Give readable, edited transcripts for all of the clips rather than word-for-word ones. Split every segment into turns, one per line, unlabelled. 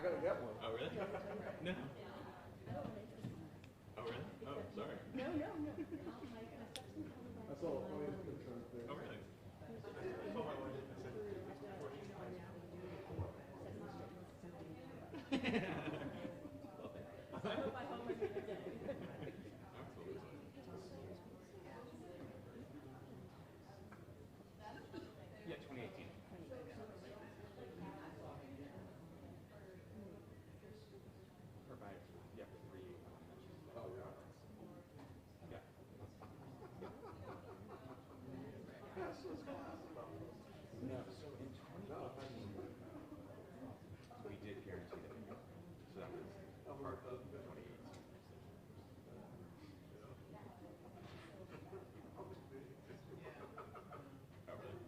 gonna get one.
Oh, really? No. Oh, really? Oh, sorry.
No.
That's all. Oh, yeah, good try there.
Oh, really? I told my wife, I said,
I hope I home with you today.
absolutely. Yeah, 2018. Or by, yeah, 3.
Oh, yeah.
Yeah. No, so in 2018, we did guarantee that income. So that was part of 2018. Oh, really?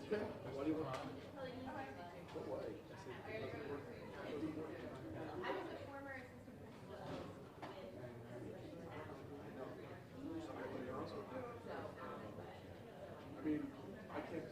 What do you want? What way? I mean, I can't.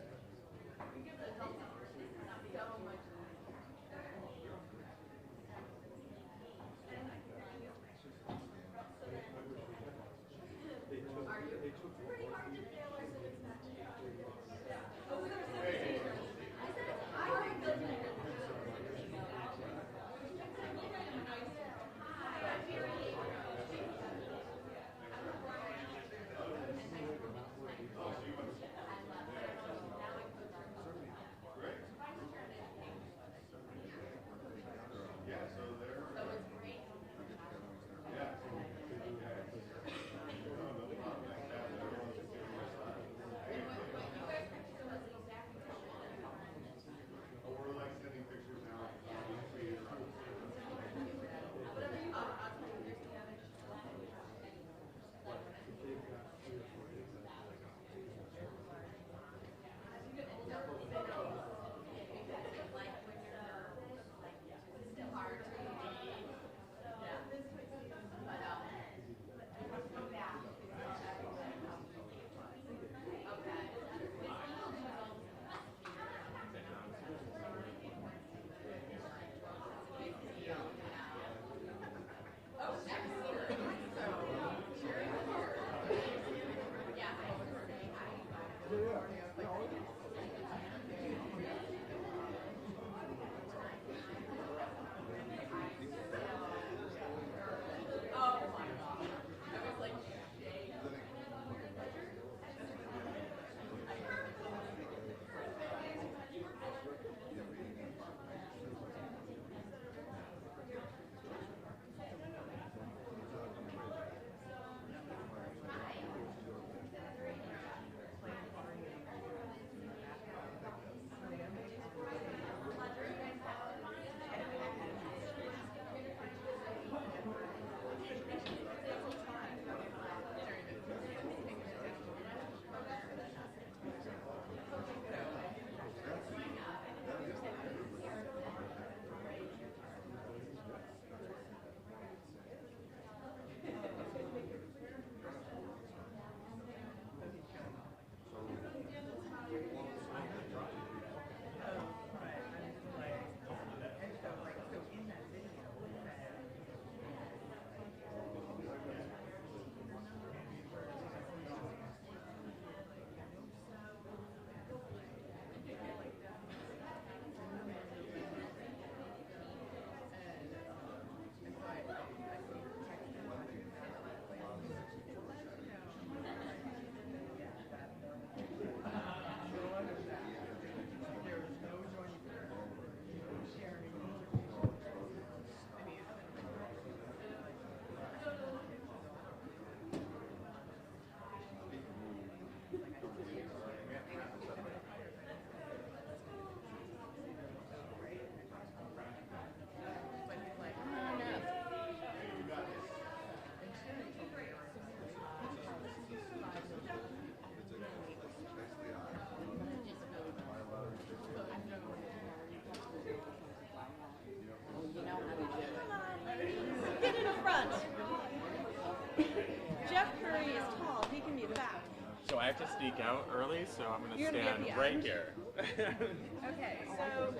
So I have to sneak out early, so I'm going to stand right here.
Okay, so.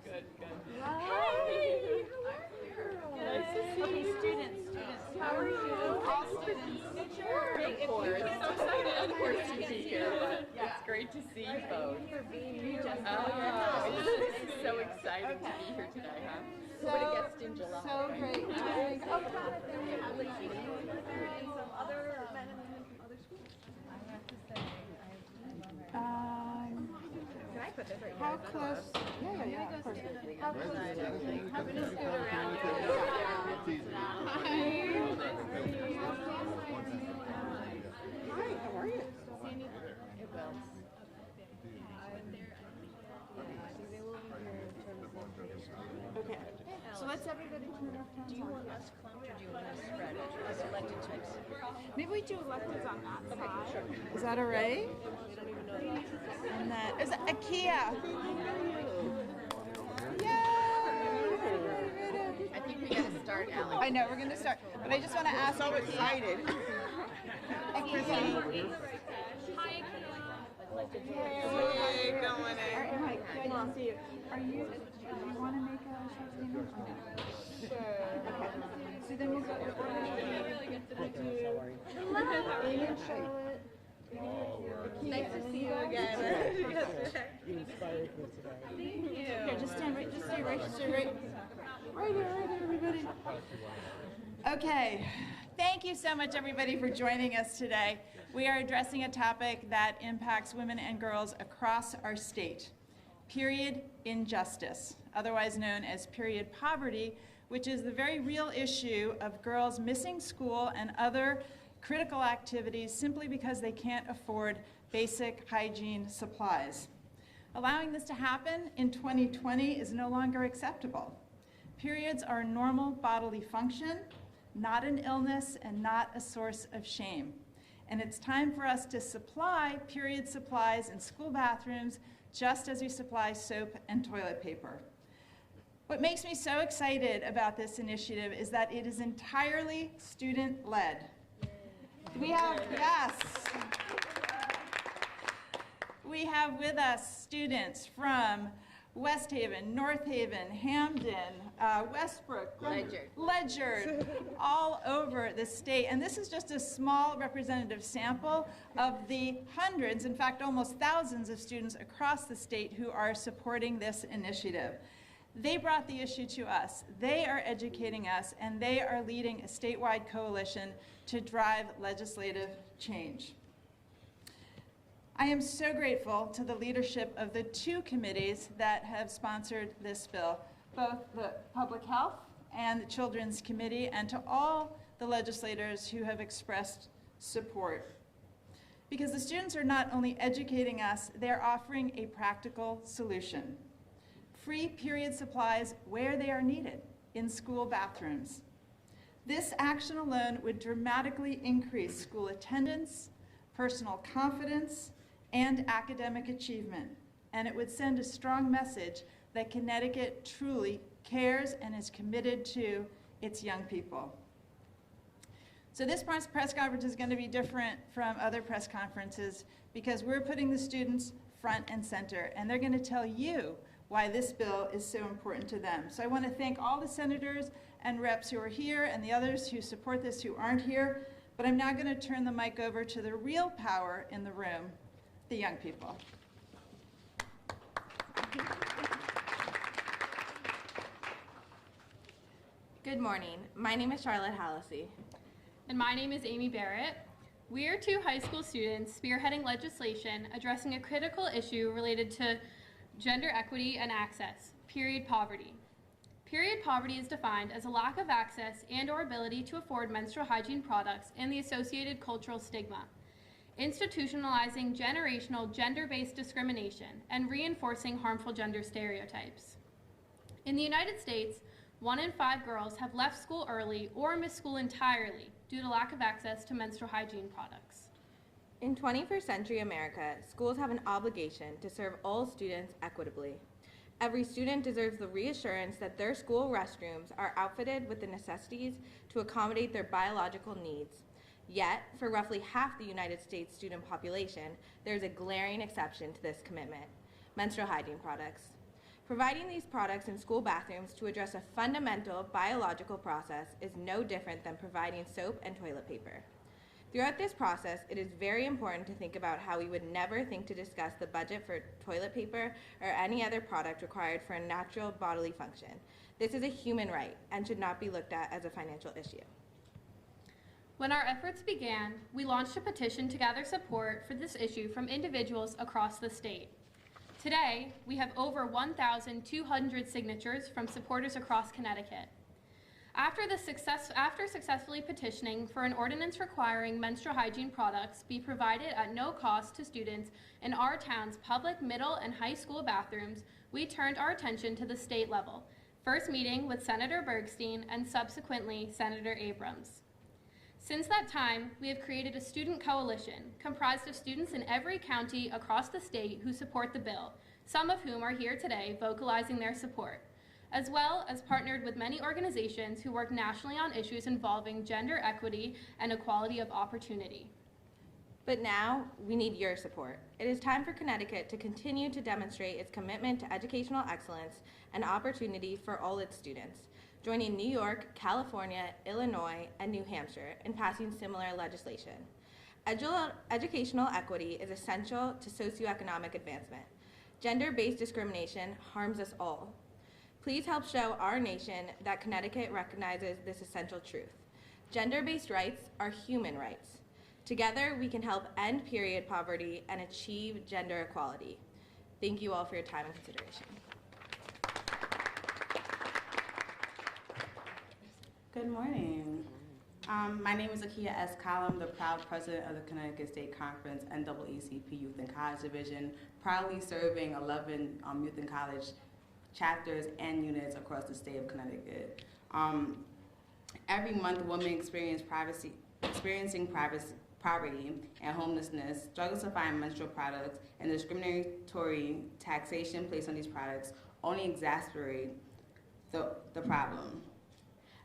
Good.
Hi, how are you? Nice to see you. Students, how are you?
All students.
Great, of course.
So excited.
Of course to be here, but it's great to see you both. This is so exciting to be here today, huh? Nobody gets in July.
So great.
Right?
Oh, God, and we have like and some other men and women from other schools.
I have to say,
Can I put this right
how
here?
close? Yeah, of course. How close?
I'm gonna scoot around.
Hi, how are you?
It will.
Okay. So let's everybody turn off.
Do you want us clumped or do you want us spread as elected types? Maybe we do electives on that side.
Is that all right? And that is IKEA.
I think we gotta start, Alex.
I know we're gonna start, but I just want to ask. So excited.
Hey, going in.
Mike, good to see you. Do you want to make a short statement? Sure. Okay. So then we'll go. Amy and Charlotte.
Nice to see you again.
You inspired me today.
Thank you.
Here, just stand right. Just stay right. Stay right. Right here, everybody. Okay. Thank you so much, everybody, for joining us today. We are addressing a topic that impacts women and girls across our state. Period injustice, otherwise known as period poverty, which is the very real issue of girls missing school and other critical activities simply because they can't afford basic hygiene supplies. Allowing this to happen in 2020 is no longer acceptable. Periods are a normal bodily function, not an illness and not a source of shame. And it's time for us to supply period supplies in school bathrooms just as we supply soap and toilet paper. What makes me so excited about this initiative is that it is entirely student-led. We have with us students from West Haven, North Haven, Hamden, Westbrook, Ledyard, all over the state. And this is just a small representative sample of the hundreds, in fact, almost thousands of students across the state who are supporting this initiative. They brought the issue to us. They are educating us, and they are leading a statewide coalition to drive legislative change. I am so grateful to the leadership of the two committees that have sponsored this bill, both the Public Health and the Children's Committee, and to all the legislators who have expressed support. Because the students are not only educating us, they're offering a practical solution. Free period supplies where they are needed, in school bathrooms. This action alone would dramatically increase school attendance, personal confidence, and academic achievement, and it would send a strong message that Connecticut truly cares and is committed to its young people. So this press conference is going to be different from other press conferences because we're putting the students front and center, and they're going to tell you why this bill is so important to them. So I want to thank all the senators and reps who are here and the others who support this who aren't here, but I'm now going to turn the mic over to the real power in the room, the young people.
Good morning. My name is Charlotte Hallisey.
And my name is Amy Barrett. We are two high school students spearheading legislation addressing a critical issue related to gender equity and access, period poverty. Period poverty is defined as a lack of access and/or ability to afford menstrual hygiene products and the associated cultural stigma, institutionalizing generational gender-based discrimination and reinforcing harmful gender stereotypes. In the United States, 1 in 5 girls have left school early or missed school entirely due to lack of access to menstrual hygiene products.
In 21st century America, schools have an obligation to serve all students equitably. Every student deserves the reassurance that their school restrooms are outfitted with the necessities to accommodate their biological needs. Yet, for roughly half the United States student population, there is a glaring exception to this commitment: menstrual hygiene products. Providing these products in school bathrooms to address a fundamental biological process is no different than providing soap and toilet paper. Throughout this process, it is very important to think about how we would never think to discuss the budget for toilet paper or any other product required for a natural bodily function. This is a human right and should not be looked at as a financial issue.
When our efforts began, we launched a petition to gather support for this issue from individuals across the state. Today, we have over 1,200 signatures from supporters across Connecticut. After successfully petitioning for an ordinance requiring menstrual hygiene products be provided at no cost to students in our town's public middle and high school bathrooms, we turned our attention to the state level, first meeting with Senator Bergstein and subsequently Senator Abrams. Since that time, we have created a student coalition comprised of students in every county across the state who support the bill, some of whom are here today vocalizing their support, as well as partnered with many organizations who work nationally on issues involving gender equity and equality of opportunity.
But now, we need your support. It is time for Connecticut to continue to demonstrate its commitment to educational excellence and opportunity for all its students, joining New York, California, Illinois, and New Hampshire in passing similar legislation. Educational equity is essential to socioeconomic advancement. Gender-based discrimination harms us all. Please help show our nation that Connecticut recognizes this essential truth. Gender-based rights are human rights. Together, we can help end period poverty and achieve gender equality. Thank you all for your time and consideration.
Good morning. My name is Akia S. Collum, the proud president of the Connecticut State Conference NAACP Youth and College Division, proudly serving 11 youth and college chapters and units across the state of Connecticut. Every month, women experiencing poverty and homelessness struggles to find menstrual products, and discriminatory taxation placed on these products only exacerbate the problem.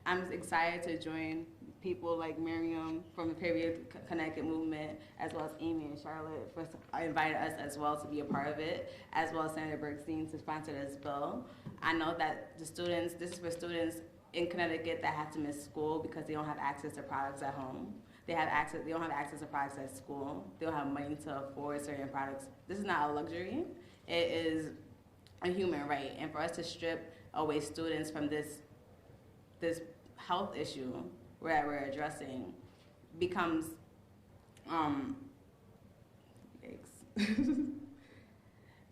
I'm excited to join people like Miriam from the Period Connecticut movement, as well as Amy and Charlotte for inviting us as well to be a part of it, as well as Senator Bergstein to sponsor this bill. I know that this is for students in Connecticut that have to miss school because they don't have access to products at home. They don't have access to products at school. They don't have money to afford certain products. This is not a luxury. It is a human right. And for us to strip away students from this health issue that we're addressing becomes,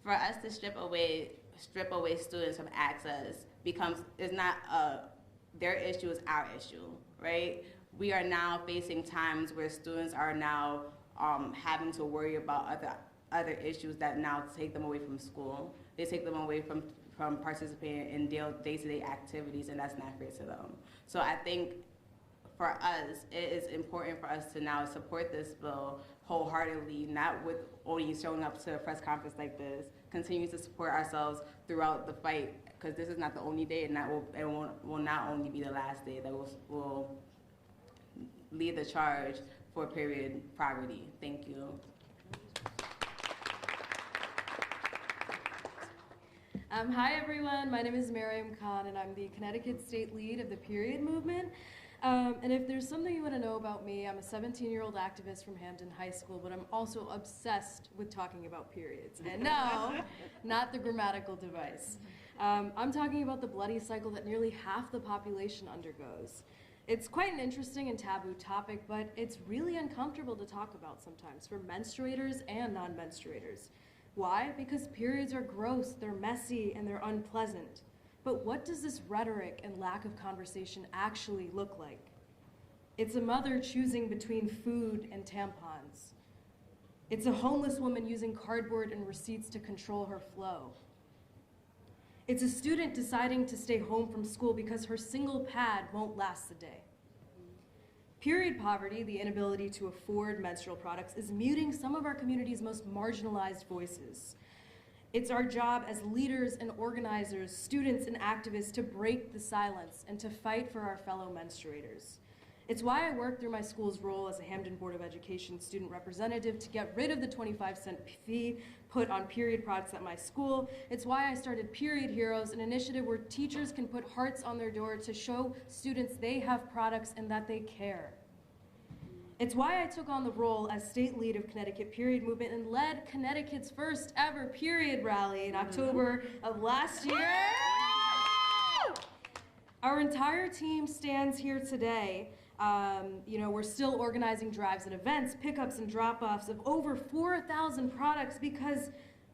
for us to strip away students from access their issue is our issue, right? We are now facing times where students are now having to worry about other issues that now take them away from school. They take them away from participating in day-to-day activities, and that's not fair to them. So I think for us, it is important for us to now support this bill wholeheartedly, not with only showing up to a press conference like this, continue to support ourselves throughout the fight, because this is not the only day, and it will not only be the last day that will lead the charge for period poverty. Thank you.
Hi everyone, my name is Miriam Khan and I'm the Connecticut State Lead of the Period Movement. And if there's something you want to know about me, I'm a 17-year-old activist from Hampden High School, but I'm also obsessed with talking about periods. And no, not the grammatical device. I'm talking about the bloody cycle that nearly half the population undergoes. It's quite an interesting and taboo topic, but it's really uncomfortable to talk about sometimes for menstruators and non-menstruators. Why? Because periods are gross, they're messy, and they're unpleasant. But what does this rhetoric and lack of conversation actually look like? It's a mother choosing between food and tampons. It's a homeless woman using cardboard and receipts to control her flow. It's a student deciding to stay home from school because her single pad won't last the day. Period poverty, the inability to afford menstrual products, is muting some of our community's most marginalized voices. It's our job as leaders and organizers, students and activists to break the silence and to fight for our fellow menstruators. It's why I work through my school's role as a Hampden Board of Education student representative to get rid of the 25-cent fee put on period products at my school. It's why I started Period Heroes, an initiative where teachers can put hearts on their door to show students they have products and that they care. It's why I took on the role as state lead of Connecticut Period Movement and led Connecticut's first ever period rally in October of last year. Our entire team stands here today. We're still organizing drives and events, pickups and drop-offs of over 4,000 products because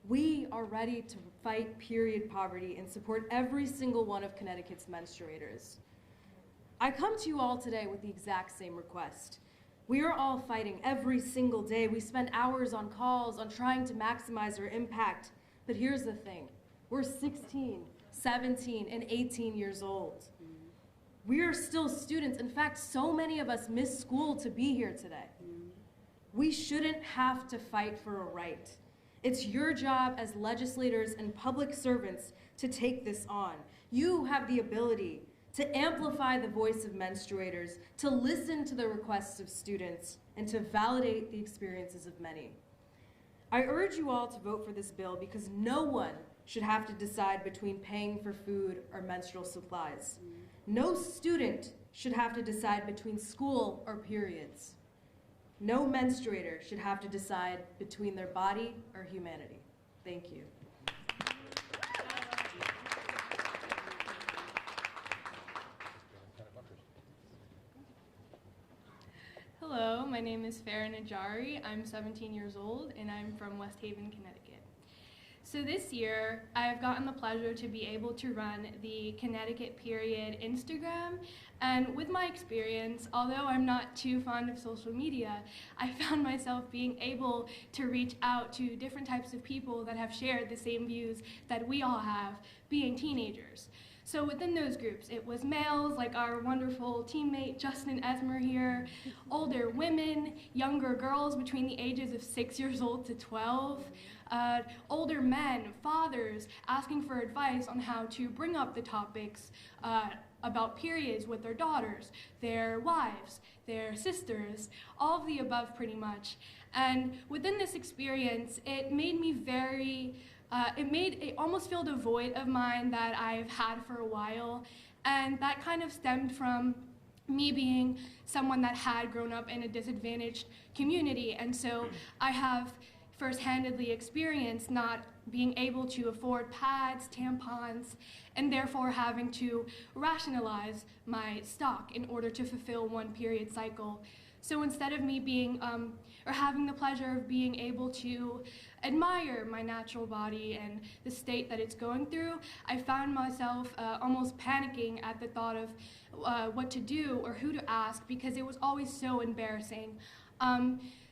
we are ready to fight period poverty and support every single one of Connecticut's menstruators. I come to you all today with the exact same request. We are all fighting every single day. We spend hours on calls on trying to maximize our impact. But here's the thing. We're 16, 17, and 18 years old. We are still students. In fact, so many of us miss school to be here today. We shouldn't have to fight for a right. It's your job as legislators and public servants to take this on. You have the ability to amplify the voice of menstruators, to listen to the requests of students, and to validate the experiences of many. I urge you all to vote for this bill because no one should have to decide between paying for food or menstrual supplies. No student should have to decide between school or periods. No menstruator should have to decide between their body or humanity. Thank you.
Hello, my name is Farah Najari. I'm 17 years old and I'm from West Haven, Connecticut. So this year, I've gotten the pleasure to be able to run the Connecticut Period Instagram. And with my experience, although I'm not too fond of social media, I found myself being able to reach out to different types of people that have shared the same views that we all have, being teenagers. So within those groups, it was males like our wonderful teammate Justin Esmer here, older women, younger girls between the ages of 6 years old to 12, older men, fathers, asking for advice on how to bring up the topics about periods with their daughters, their wives, their sisters, all of the above pretty much. And within this experience, it made me it almost filled a void of mine that I've had for a while, and that kind of stemmed from me being someone that had grown up in a disadvantaged community, and so I have first-handedly experienced not being able to afford pads, tampons, and therefore having to rationalize my stock in order to fulfill one period cycle. So instead of me being, or having the pleasure of being able to admire my natural body and the state that it's going through, I found myself almost panicking at the thought of what to do or who to ask because it was always so embarrassing.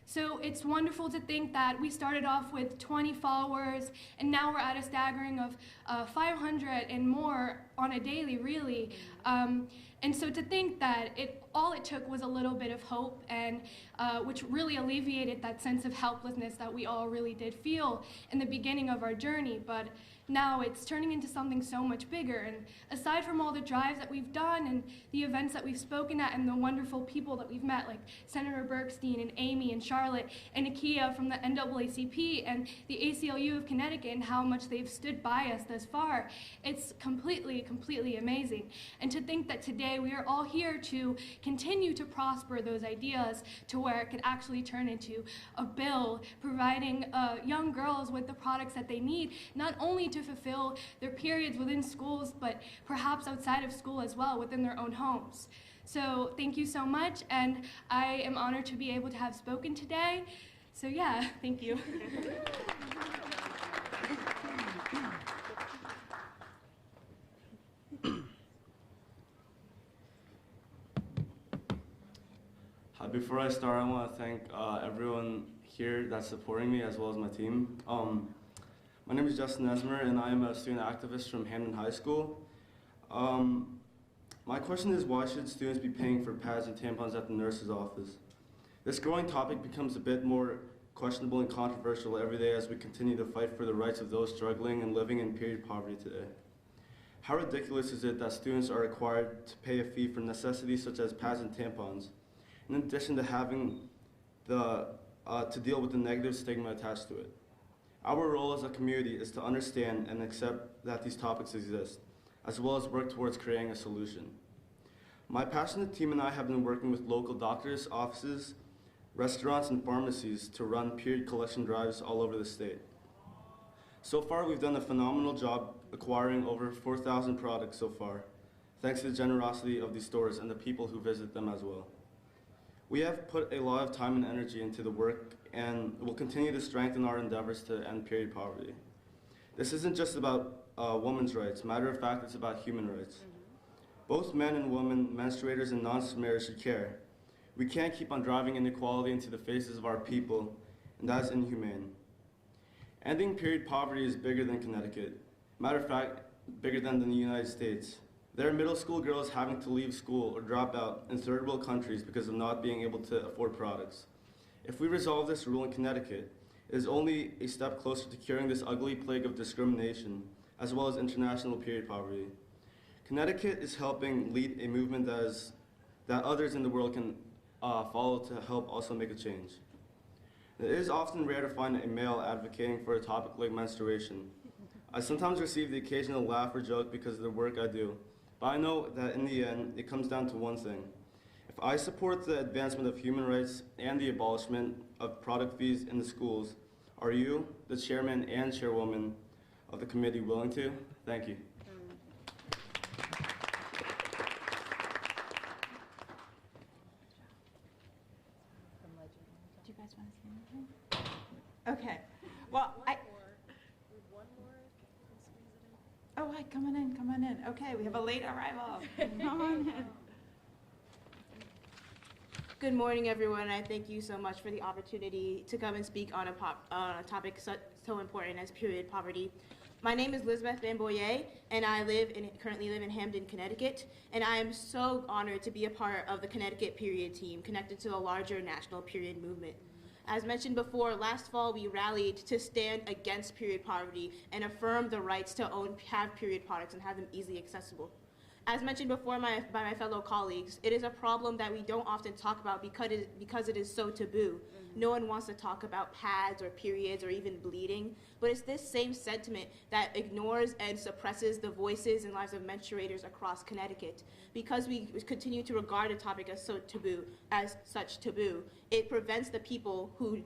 So it's wonderful to think that we started off with 20 followers and now we're at a staggering of 500 and more on a daily, really. And so to think that all it took was a little bit of hope, and which really alleviated that sense of helplessness that we all really did feel in the beginning of our journey. But now it's turning into something so much bigger. And aside from all the drives that we've done and the events that we've spoken at and the wonderful people that we've met, like Senator Bergstein and Amy and Charlotte and Akia from the NAACP and the ACLU of Connecticut and how much they've stood by us thus far, it's completely, completely amazing. And to think that today we are all here to continue to prosper those ideas to where it could actually turn into a bill providing young girls with the products that they need, not only to fulfill their periods within schools, but perhaps outside of school as well, within their own homes. So thank you so much, and I am honored to be able to have spoken today. So yeah, thank you.
Before I start, I want to thank everyone here that's supporting me as well as my team. My name is Justin Esmer, and I am a student activist from Hamden High School. My question is, why should students be paying for pads and tampons at the nurse's office? This growing topic becomes a bit more questionable and controversial every day as we continue to fight for the rights of those struggling and living in period poverty today. How ridiculous is it that students are required to pay a fee for necessities such as pads and tampons, in addition to having to deal with the negative stigma attached to it? Our role as a community is to understand and accept that these topics exist, as well as work towards creating a solution. My passionate team and I have been working with local doctors' offices, restaurants, and pharmacies to run period collection drives all over the state. So far, we've done a phenomenal job acquiring over 4,000 products so far, thanks to the generosity of these stores and the people who visit them as well. We have put a lot of time and energy into the work and will continue to strengthen our endeavors to end period poverty. This isn't just about women's rights. Matter of fact, it's about human rights. Both men and women, menstruators and non-submitters should care. We can't keep on driving inequality into the faces of our people, and that is inhumane. Ending period poverty is bigger than Connecticut. Matter of fact, bigger than the United States. There are middle school girls having to leave school or drop out in third world countries because of not being able to afford products. If we resolve this rule in Connecticut, it is only a step closer to curing this ugly plague of discrimination, as well as international period poverty. Connecticut is helping lead a movement that others in the world can follow to help also make a change. It is often rare to find a male advocating for a topic like menstruation. I sometimes receive the occasional laugh or joke because of the work I do, but I know that in the end, it comes down to one thing. If I support the advancement of human rights and the abolishment of product fees in the schools, are you, the chairman and chairwoman of the committee, willing to? Thank you.
Do you guys want to say anything? Okay. Well, Oh, hi, come on in, come on in. Okay, we have a late arrival. Come on in.
Good morning, everyone. I thank you so much for the opportunity to come and speak on a topic so important as period poverty. My name is Elizabeth Van Boyer, and I currently live in Hamden, Connecticut, and I am so honored to be a part of the Connecticut Period Team connected to the larger national period movement. As mentioned before, last fall we rallied to stand against period poverty and affirm the rights to have period products and have them easily accessible. As mentioned before by my fellow colleagues, it is a problem that we don't often talk about because it is so taboo. No one wants to talk about pads or periods or even bleeding, but it's this same sentiment that ignores and suppresses the voices and lives of menstruators across Connecticut. Because we continue to regard a topic as such taboo, it prevents the people who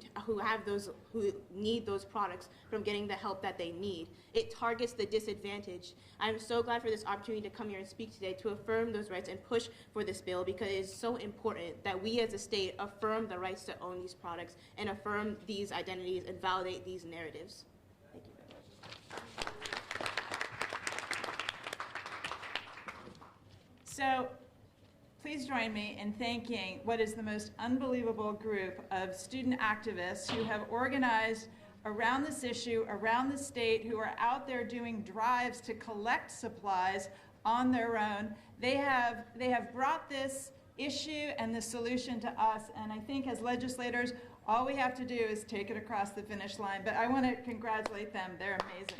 need those products from getting the help that they need. It targets the disadvantaged. I'm so glad for this opportunity to come here and speak today to affirm those rights and push for this bill, because it is so important that we as a state affirm the rights to own these products and affirm these identities and validate these narratives. Thank you.
So please join me in thanking what is the most unbelievable group of student activists who have organized around this issue, around the state, who are out there doing drives to collect supplies on their own. They have brought this issue and the solution to us, and I think as legislators, all we have to do is take it across the finish line. But I want to congratulate them. They're amazing.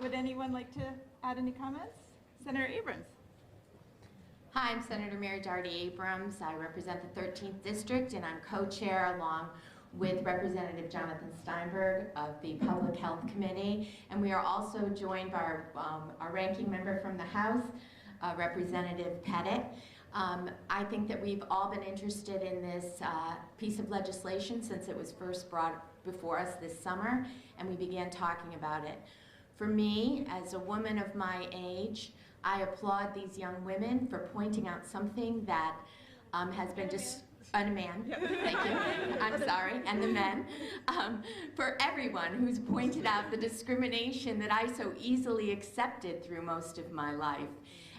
Would anyone like to add any comments? Senator Abrams.
Hi, I'm Senator Mary Darty Abrams. I represent the 13th District, and I'm co-chair along with Representative Jonathan Steinberg of the Public Health Committee. And we are also joined by our ranking member from the House, Representative Pettit. I think that we've all been interested in this piece of legislation since it was first brought before us this summer, and we began talking about it. For me, as a woman of my age, I applaud these young women for pointing out something that has been just and a man, thank you, I'm sorry, and the men, for everyone who's pointed out the discrimination that I so easily accepted through most of my life.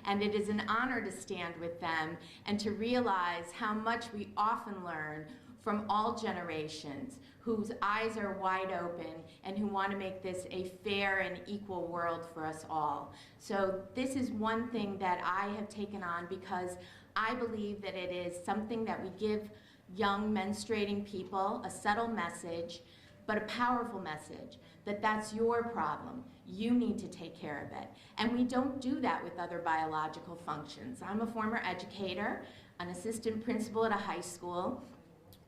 And it is an honor to stand with them and to realize how much we often learn from all generations whose eyes are wide open and who want to make this a fair and equal world for us all. So this is one thing that I have taken on because I believe that it is something that we give young menstruating people, a subtle message, but a powerful message, that that's your problem. You need to take care of it. And we don't do that with other biological functions. I'm a former educator, an assistant principal at a high school.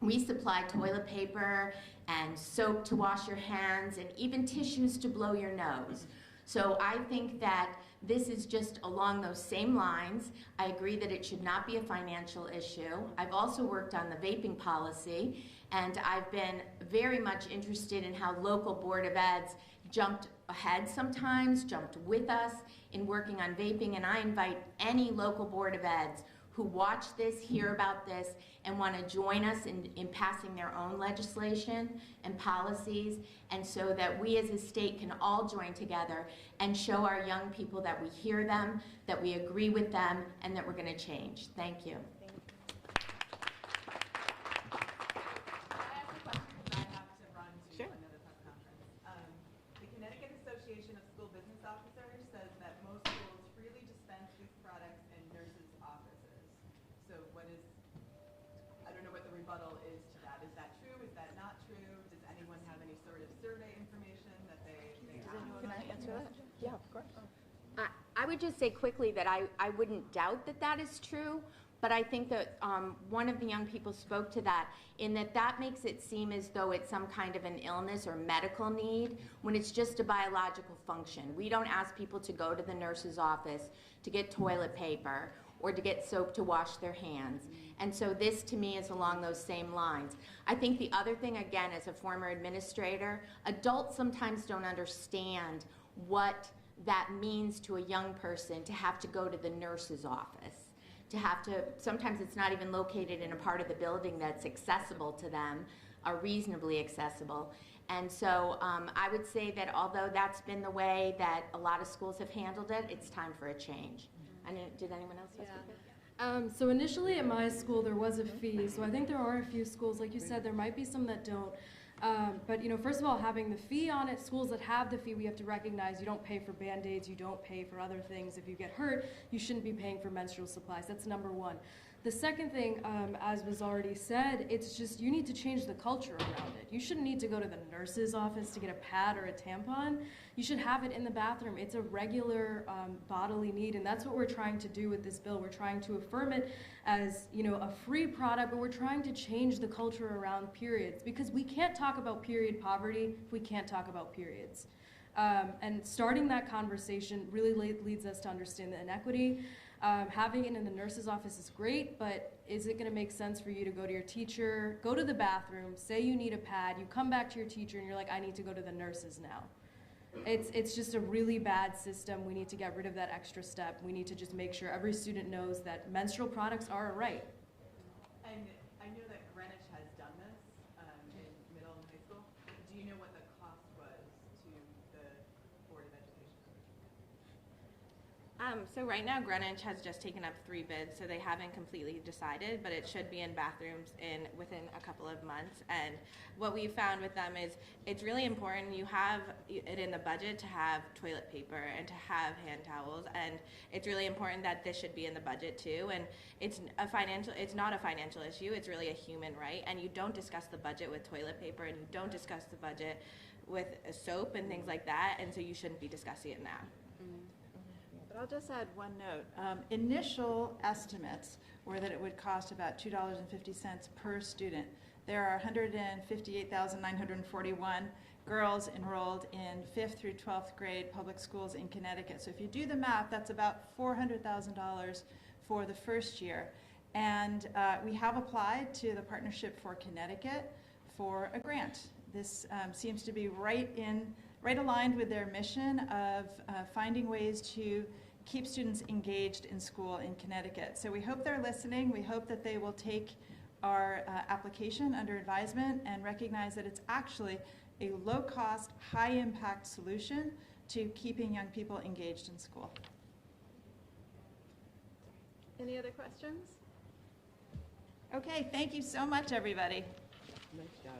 We supply toilet paper and soap to wash your hands and even tissues to blow your nose. So I think that this is just along those same lines. I agree that it should not be a financial issue. I've also worked on the vaping policy, and I've been very much interested in how local Board of Eds jumped ahead sometimes, jumped with us in working on vaping, and I invite any local Board of Eds who watch this, hear about this, and want to join us in passing their own legislation and policies, and so that we as a state can all join together and show our young people that we hear them, that we agree with them, and that we're going to change. Thank you.
The Connecticut Association rebuttal is to that. Is that true? Is that not true? Does anyone have any sort of survey information that they have?
Can I answer that?
Yeah, of course.
I would just say quickly that I wouldn't doubt that that is true, but I think that one of the young people spoke to that in that makes it seem as though it's some kind of an illness or medical need when it's just a biological function. We don't ask people to go to the nurse's office to get toilet paper or to get soap to wash their hands. And so this to me is along those same lines. I think the other thing, again, as a former administrator, adults sometimes don't understand what that means to a young person to have to go to the nurse's office. Sometimes it's not even located in a part of the building that's accessible to them, or reasonably accessible. And so I would say that although that's been the way that a lot of schools have handled it, it's time for a change. Did anyone else have something?
So initially at my school there was a fee, so I think there are a few schools, like you said, there might be some that don't. But first of all, having the fee on it, schools that have the fee, we have to recognize you don't pay for Band-Aids, you don't pay for other things. If you get hurt, you shouldn't be paying for menstrual supplies. That's number one. The second thing, as was already said, it's just you need to change the culture around it. You shouldn't need to go to the nurse's office to get a pad or a tampon. You should have it in the bathroom. It's a regular bodily need, and that's what we're trying to do with this bill. We're trying to affirm it as a free product, but we're trying to change the culture around periods, because we can't talk about period poverty if we can't talk about periods. And starting that conversation really leads us to understand the inequity. Having it in the nurse's office is great, but is it going to make sense for you to go to your teacher, go to the bathroom, say you need a pad, you come back to your teacher and you're like, I need to go to the nurses now. It's just a really bad system. We need to get rid of that extra step. We need to just make sure every student knows that menstrual products are a right.
And I know that Greenwich has done this in middle and high school. Do you know what the cost was to the Board of Education?
So right now Greenwich has just taken up 3 bids, so they haven't completely decided, but it should be in bathrooms within a couple of months. And what we found with them is it's really important you have it in the budget to have toilet paper and to have hand towels, and it's really important that this should be in the budget too. And it's not a financial issue, it's really a human right, and you don't discuss the budget with toilet paper, and you don't discuss the budget with soap and things like that, and so you shouldn't be discussing it now.
But I'll just add one note. Initial estimates were that it would cost about $2.50 per student. There are 158,941 girls enrolled in 5th through 12th grade public schools in Connecticut. So if you do the math, that's about $400,000 for the first year. And we have applied to the Partnership for Connecticut for a grant. This seems to be right aligned with their mission of finding ways to keep students engaged in school in Connecticut. So we hope they're listening. We hope that they will take our application under advisement and recognize that it's actually a low-cost, high-impact solution to keeping young people engaged in school.
Any other questions?
Okay, thank you so much, everybody.
Nice job.